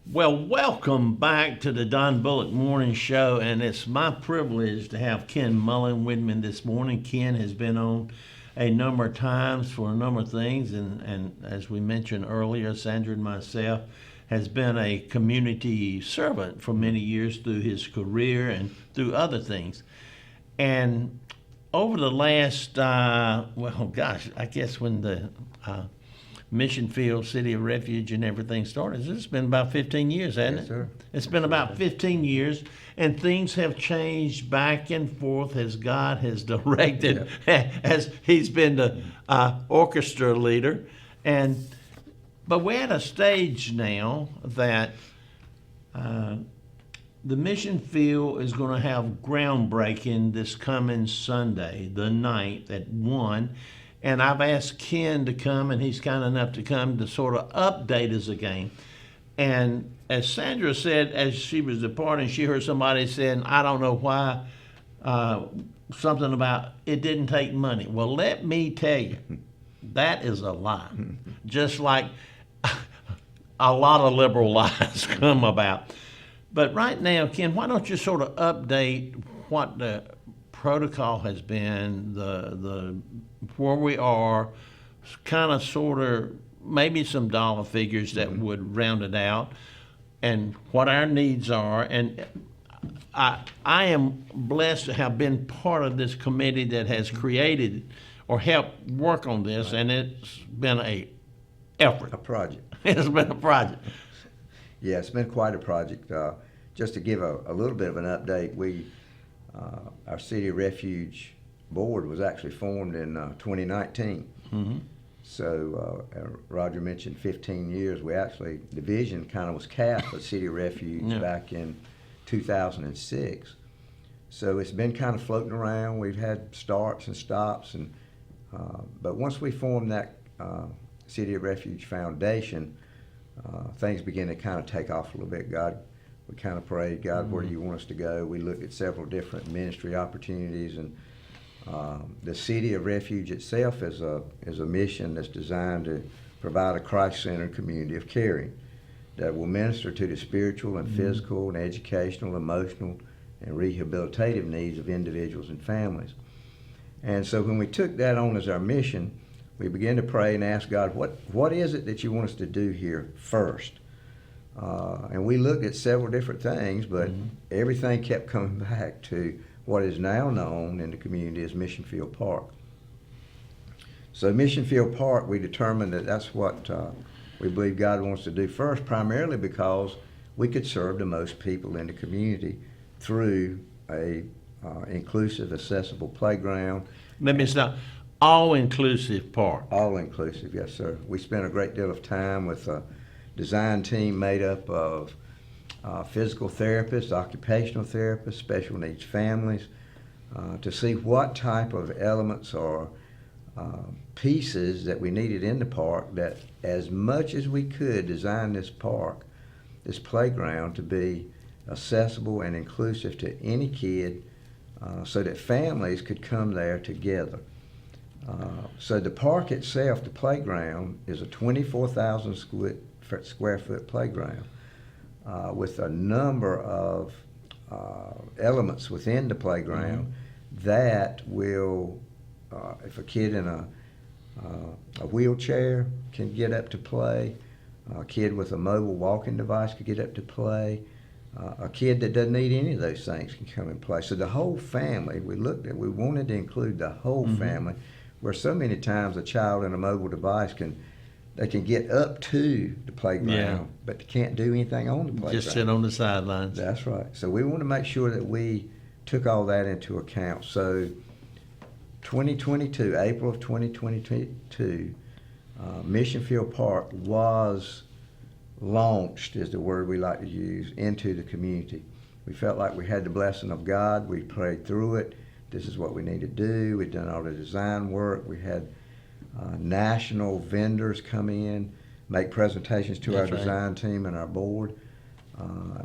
Well, welcome back to the Don Bullock Morning Show, and it's my privilege to have Ken Mullen with me this morning. Ken has been on a number of times for a number of things, and as we mentioned earlier, Sandra and myself has been a community servant for many years through his career and through other things. And over the last, I guess when the Mission Field, City of Refuge, and everything started. It's been about 15 years, hasn't it? Yes, sir. It's been about 15 years, and things have changed back and forth as God has directed, as He's been the orchestra leader. But we're at a stage now that the Mission Field is going to have groundbreaking this coming Sunday, the 9th at 1. And I've asked Ken to come, and he's kind enough to come to sort of update us again. And as Sandra said, as she was departing, she heard somebody saying, I don't know why, something about it didn't take money. Well, let me tell you, that is a lie. Just like a lot of liberal lies come about. But right now, Ken, why don't you sort of update what the protocol has been, the where we are, kind of sort of maybe some dollar figures that would round it out, and what our needs are. And I am blessed to have been part of this committee that has created or helped work on this, and it's been a effort. A project. It's been a project. Yeah, it's been quite a project. Just to give a little bit of an update, our City of Refuge board was actually formed in 2019. Mm-hmm. So Roger mentioned 15 years. The vision kind of was cast for City of Refuge back in 2006. So it's been kind of floating around. We've had starts and stops, but once we formed that City of Refuge Foundation, things began to kind of take off a little bit. We kind of prayed, God, where do you want us to go? We looked at several different ministry opportunities, and the City of Refuge itself is a mission that's designed to provide a Christ-centered community of caring that will minister to the spiritual and physical and educational, emotional, and rehabilitative needs of individuals and families. And so when we took that on as our mission, we began to pray and ask God, what is it that you want us to do here first? And we looked at several different things, but everything kept coming back to what is now known in the community as Mission Field Park. So Mission Field Park, we determined that that's what we believe God wants to do first, primarily because we could serve the most people in the community through a inclusive, accessible playground. Let me stop. All-inclusive park. All-inclusive, yes, sir. We spent a great deal of time with a design team made up of physical therapists, occupational therapists, special needs families, to see what type of elements or pieces that we needed in the park that, as much as we could, design this park, this playground, to be accessible and inclusive to any kid, so that families could come there together. So the park itself, the playground, is a 24,000 square foot playground with a number of elements within the playground that will, if a kid in a wheelchair can get up to play, a kid with a mobile walking device could get up to play, a kid that doesn't need any of those things can come and play. So the whole family, we wanted to include the whole family, where so many times a child in a mobile device can get up to the playground, but they can't do anything on the playground. Just sit on the sidelines. That's right. So we want to make sure that we took all that into account. So 2022, April of 2022, Mission Field Park was launched, is the word we like to use, into the community. We felt like we had the blessing of God. We prayed through it. This is what we need to do. We'd done all the design work. We had national vendors come in, make presentations to our design team and our board.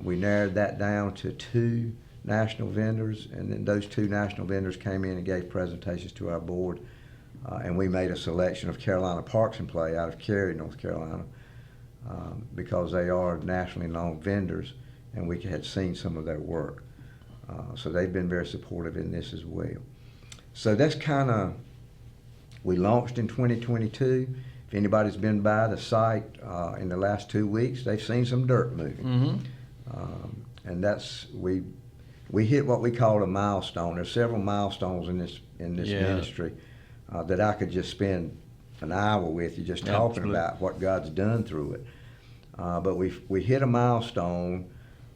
We narrowed that down to 2 national vendors, and then those 2 national vendors came in and gave presentations to our board. And we made a selection of Carolina Parks and Play out of Cary, North Carolina, because they are nationally known vendors, and we had seen some of their work. So they've been very supportive in this as well. So that's kind of, we launched in 2022. If anybody's been by the site in the last 2 weeks, they've seen some dirt moving. And that's, we hit what we call a milestone. There's several milestones in this ministry that I could just spend an hour with you just talking about what God's done through it. But we hit a milestone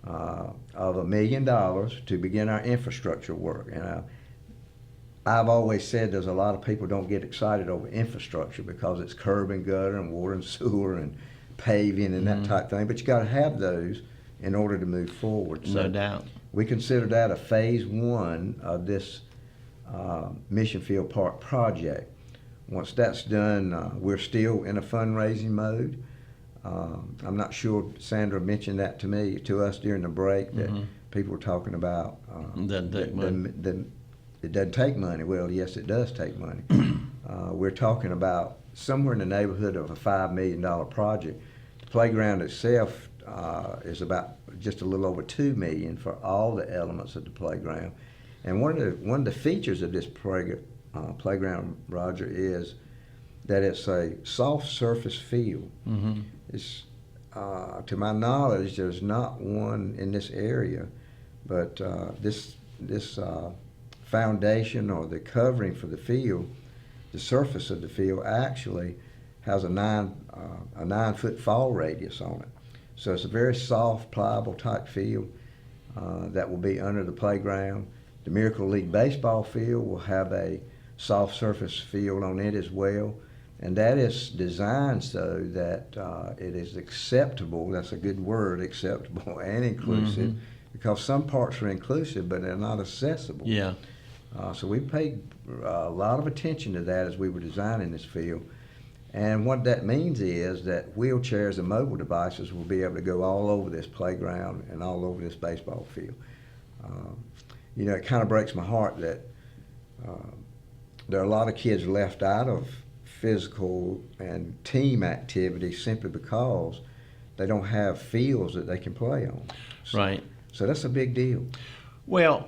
of $1 million to begin our infrastructure work. And I've always said there's a lot of people don't get excited over infrastructure because it's curb and gutter and water and sewer and paving and that type of thing. But you got to have those in order to move forward. No doubt. We consider that a phase 1 of this Mission Field Park project. Once that's done, we're still in a fundraising mode. I'm not sure Sandra mentioned that to us during the break, that people were talking about it doesn't take money. Well, yes, it does take money. We're talking about somewhere in the neighborhood of a $5 million project. The playground itself is about just a little over $2 million for all the elements of the playground. And one of the features of this playground, Roger, is that it's a soft surface field. It's, to my knowledge, there's not one in this area, but this foundation or the covering for the field, the surface of the field actually has a 9-foot fall radius on it. So it's a very soft, pliable type field that will be under the playground. The Miracle League baseball field will have a soft surface field on it as well. And that is designed so that it is acceptable, that's a good word, acceptable and inclusive, because some parts are inclusive, but they're not accessible. Yeah. So we paid a lot of attention to that as we were designing this field. And what that means is that wheelchairs and mobile devices will be able to go all over this playground and all over this baseball field. You know, it kind of breaks my heart that there are a lot of kids left out of physical and team activities simply because they don't have fields that they can play on. Right. So that's a big deal. Well,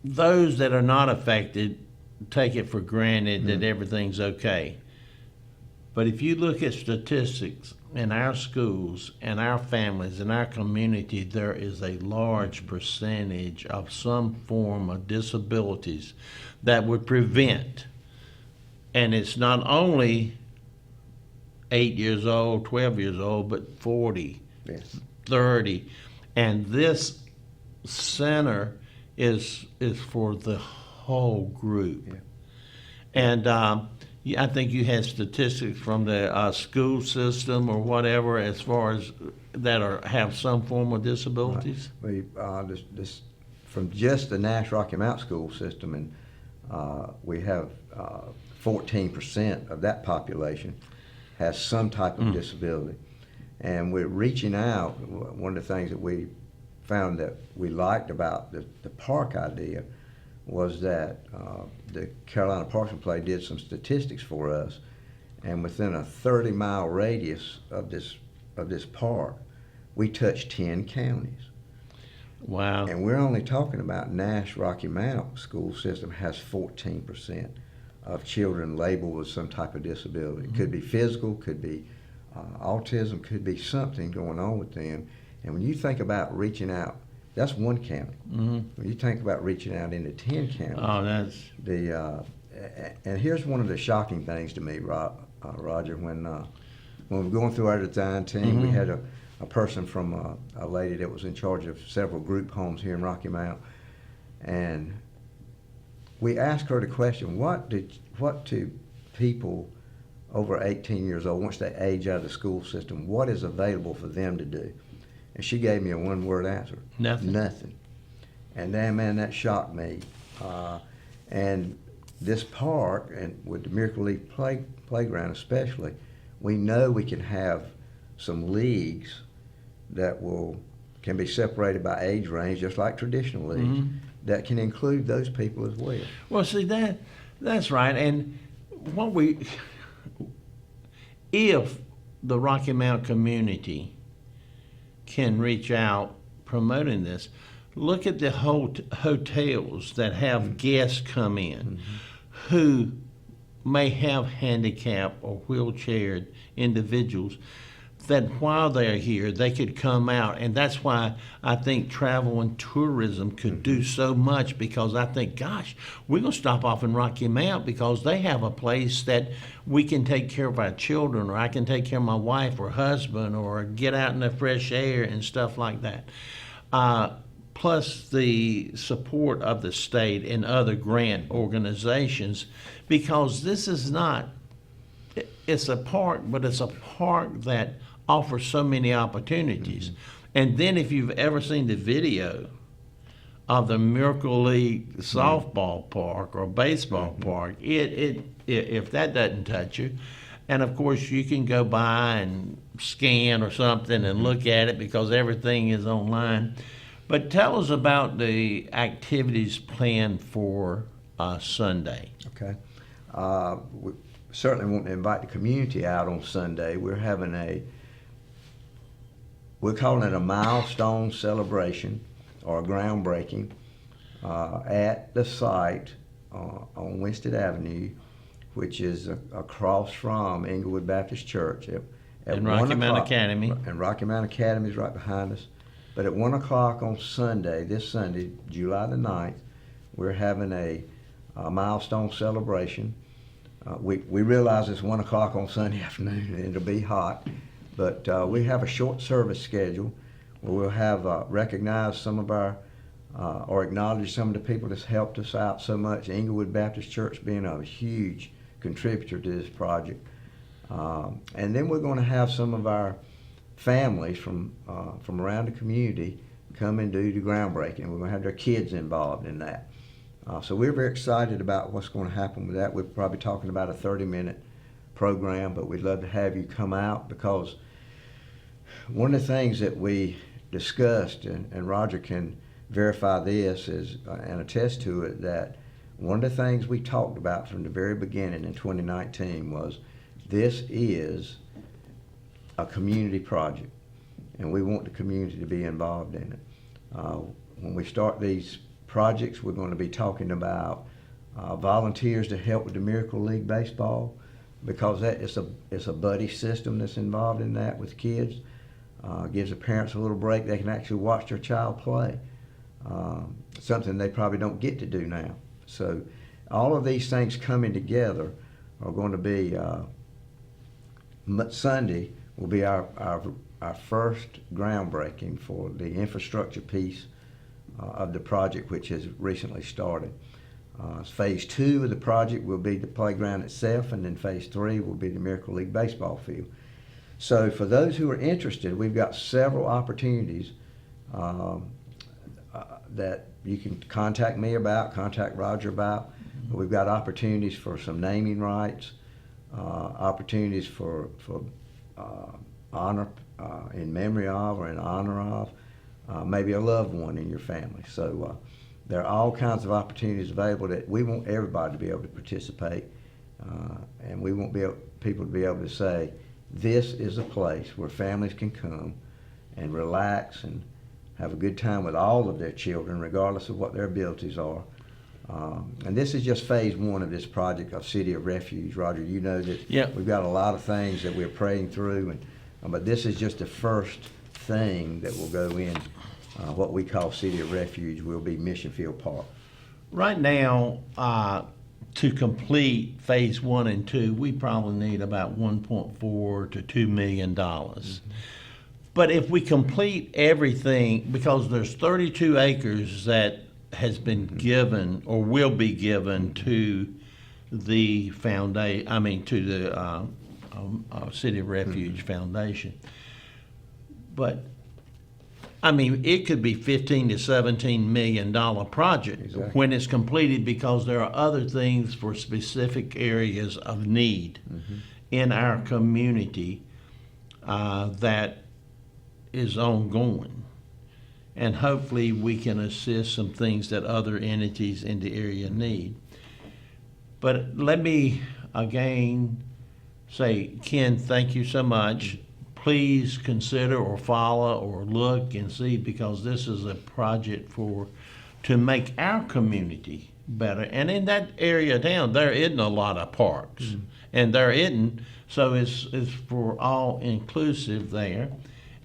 those that are not affected take it for granted that everything's okay. But if you look at statistics in our schools and our families and our community, there is a large percentage of some form of disabilities that would prevent. And it's not only 8 years old, 12 years old, but 40, 30. And this center is for the whole group. Yeah. And I think you had statistics from the school system or whatever as far as that have some form of disabilities. We this from just the Nash Rocky Mount school system, and we have 14% of that population has some type of disability, and we're reaching out. One of the things that we found that we liked about the park idea was that the Carolina Parks and Play did some statistics for us, and within a 30-mile radius of this park, we touched 10 counties. Wow. And we're only talking about Nash Rocky Mount school system has 14% of children labeled with some type of disability. It could be physical, could be autism, could be something going on with them. And when you think about reaching out, that's one county. When you think about reaching out into 10 counties, and here's one of the shocking things to me, Roger. When we were going through our design team, we had a person from a lady that was in charge of several group homes here in Rocky Mount, and we asked her the question: what do people over 18 years old, once they age out of the school system, what is available for them to do? And she gave me a one-word answer. Nothing. And then, man, that shocked me. And this park, and with the Miracle League playground especially, we know we can have some leagues that can be separated by age range, just like traditional leagues, that can include those people as well. Well, see, that's right. And if the Rocky Mount community can reach out promoting this, look at the hotels that have guests come in who may have handicapped or wheelchaired individuals, that while they're here, they could come out. And that's why I think travel and tourism could do so much, because I think, gosh, we're going to stop off in Rocky Mount because they have a place that we can take care of our children, or I can take care of my wife or husband, or get out in the fresh air and stuff like that. Plus the support of the state and other grant organizations, because this is not, it's a park, but it's a park that offers so many opportunities. And then if you've ever seen the video of the Miracle League softball park or baseball park, if that doesn't touch you, and of course you can go by and scan or something and look at it because everything is online. But tell us about the activities planned for Sunday. Okay. We certainly want to invite the community out on Sunday. We're calling it a milestone celebration or a groundbreaking at the site on Winston Avenue, which is across from Inglewood Baptist Church. And Rocky Mount Academy. And Rocky Mount Academy is right behind us. But at 1 o'clock on Sunday, this Sunday, July the 9th, we're having a milestone celebration. We realize it's 1 o'clock on Sunday afternoon and it'll be hot, but we have a short service schedule where we'll have recognize some of our, or acknowledge some of the people that's helped us out so much. Inglewood Baptist Church being a huge contributor to this project. And then we're going to have some of our families from around the community come and do the groundbreaking. We're going to have their kids involved in that. So we're very excited about what's going to happen with that. We're probably talking about a 30-minute program, but we'd love to have you come out, because one of the things that we discussed, and Roger can verify this is, and attest to it, that one of the things we talked about from the very beginning in 2019 was this is a community project, and we want the community to be involved in it. When we start these projects, we're going to be talking about volunteers to help with the Miracle League baseball, because that is it's a buddy system that's involved in that with kids. Gives the parents a little break. They can actually watch their child play, something they probably don't get to do now. So all of these things coming together are going to be Sunday will be our first groundbreaking for the infrastructure piece of the project, which has recently started. Phase 2 of the project will be the playground itself, and then phase 3 will be the Miracle League baseball field. So for those who are interested, we've got several opportunities that you can contact me about, contact Roger about. We've got opportunities for some naming rights, opportunities for honor in memory of or in honor of maybe a loved one in your family. So there are all kinds of opportunities available that we want everybody to be able to participate, and we want people to be able to say, this is a place where families can come and relax and have a good time with all of their children, regardless of what their abilities are. And this is just phase 1 of this project of City of Refuge. Roger, you know that we've got a lot of things that we're praying through, but this is just the first thing that will go in what we call City of Refuge will be Mission Field Park. Right now, to complete phase 1 and 2, we probably need about $1.4 to $2 million. But if we complete everything, because there's 32 acres that has been given or will be given to the foundation, to the City of Refuge Foundation. But it could be $15 to $17 million project when it's completed, because there are other things for specific areas of need in our community that is ongoing. And hopefully we can assist some things that other entities in the area need. But let me again say, Ken, thank you so much. Please consider or follow or look and see, because this is a project to make our community better. And in that area down, there isn't a lot of parks, and there isn't. So it's for all inclusive there,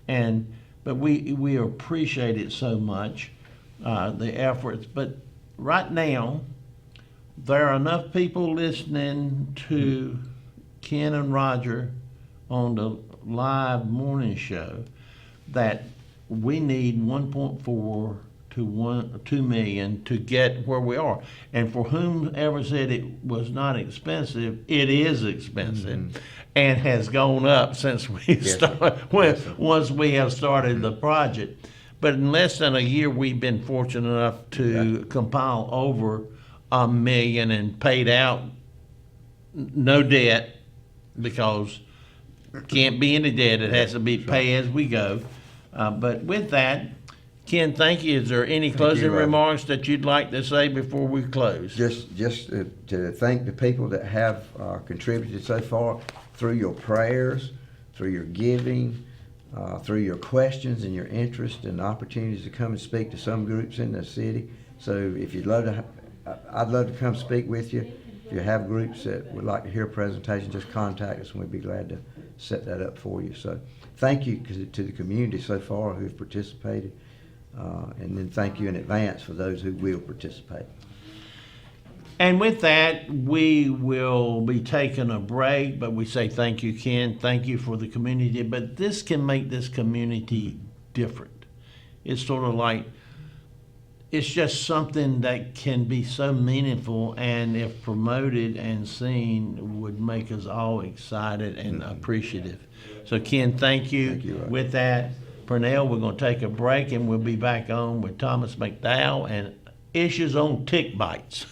but we appreciate it so much, the efforts. But right now, there are enough people listening to Ken and Roger on the live morning show that we need 1.4 to 2 million to get where we are. And for whomever said it was not expensive, it is expensive, and has gone up since we once we have started the project. But in less than a year, we've been fortunate enough to compile over $1 million and paid out no debt, because can't be any debt. It has to be pay as we go. But with that, Ken, thank you. Is there any closing remarks that you'd like to say before we close? Just to thank the people that have contributed so far through your prayers, through your giving, through your questions and your interest and opportunities to come and speak to some groups in the city. So if you'd love to, I'd love to come speak with you. If you have groups that would like to hear a presentation, just contact us and we'd be glad to set that up for you. So thank you to the community so far who have participated. And then thank you in advance for those who will participate. And with that, we will be taking a break, but we say thank you, Ken. Thank you for the community. But this can make this community different. It's sort of like, it's just something that can be so meaningful, and if promoted and seen, would make us all excited and appreciative. So Ken, thank you. Thank you, Roger. With that, Pernell, we're going to take a break, and we'll be back on with Thomas McDowell and issues on tick bites.